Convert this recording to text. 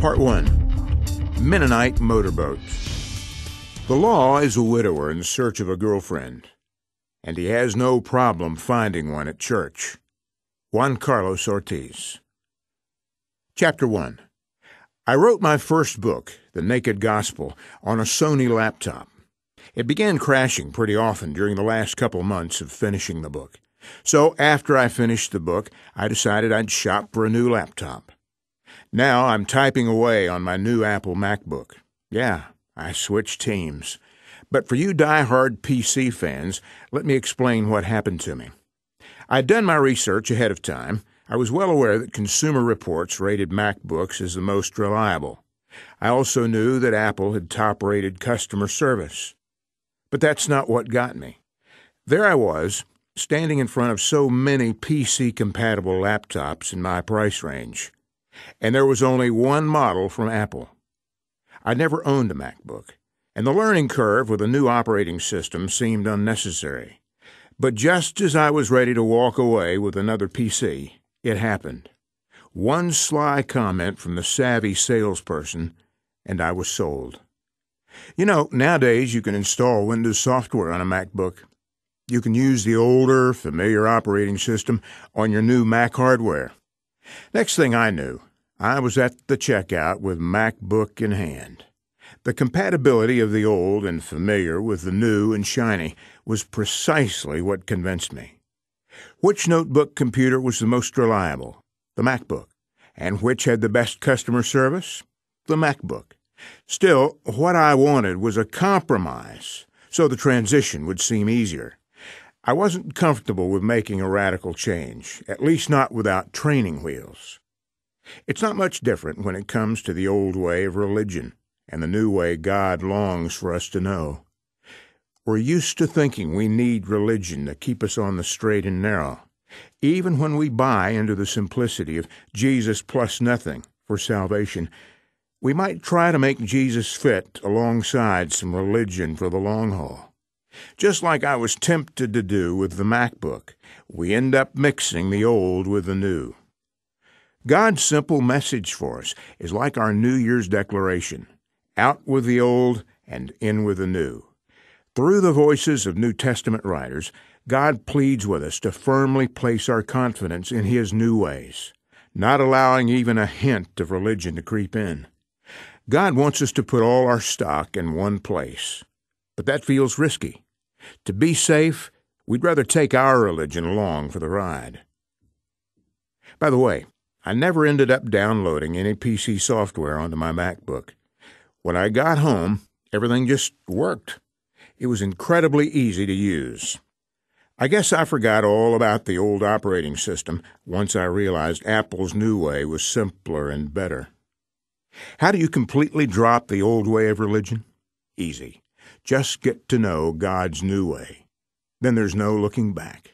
Part 1. Mennonite Motorboats. The law is a widower in search of a girlfriend, and he has no problem finding one at church. Juan Carlos Ortiz. Chapter 1. I wrote my first book, The Naked Gospel, on a Sony laptop. It began crashing pretty often during the last couple months of finishing the book. So after I finished the book, I decided I'd shop for a new laptop. Now I'm typing away on my new Apple MacBook. Yeah, I switched teams. But for you die-hard PC fans, let me explain what happened to me. I'd done my research ahead of time. I was well aware that Consumer Reports rated MacBooks as the most reliable. I also knew that Apple had top-rated customer service. But that's not what got me. There I was, standing in front of so many PC-compatible laptops in my price range. And there was only one model from Apple. I'd never owned a MacBook, and the learning curve with a new operating system seemed unnecessary. But just as I was ready to walk away with another PC, it happened. One sly comment from the savvy salesperson, and I was sold. You know, nowadays you can install Windows software on a MacBook. You can use the older, familiar operating system on your new Mac hardware. Next thing I knew, I was at the checkout with MacBook in hand. The compatibility of the old and familiar with the new and shiny was precisely what convinced me. Which notebook computer was the most reliable? The MacBook. And which had the best customer service? The MacBook. Still, what I wanted was a compromise, so the transition would seem easier. I wasn't comfortable with making a radical change, at least not without training wheels. It's not much different when it comes to the old way of religion and the new way God longs for us to know. We're used to thinking we need religion to keep us on the straight and narrow, even when we buy into the simplicity of Jesus plus nothing for salvation. We might try to make Jesus fit alongside some religion for the long haul. Just like I was tempted to do with the MacBook, we end up mixing the old with the new. God's simple message for us is like our New Year's declaration: out with the old and in with the new. Through the voices of New Testament writers, God pleads with us to firmly place our confidence in His new ways, not allowing even a hint of religion to creep in. God wants us to put all our stock in one place, but that feels risky. To be safe, we'd rather take our religion along for the ride. By the way, I never ended up downloading any PC software onto my MacBook. When I got home, everything just worked. It was incredibly easy to use. I guess I forgot all about the old operating system once I realized Apple's new way was simpler and better. How do you completely drop the old way of religion? Easy. Just get to know God's new way. Then there's no looking back.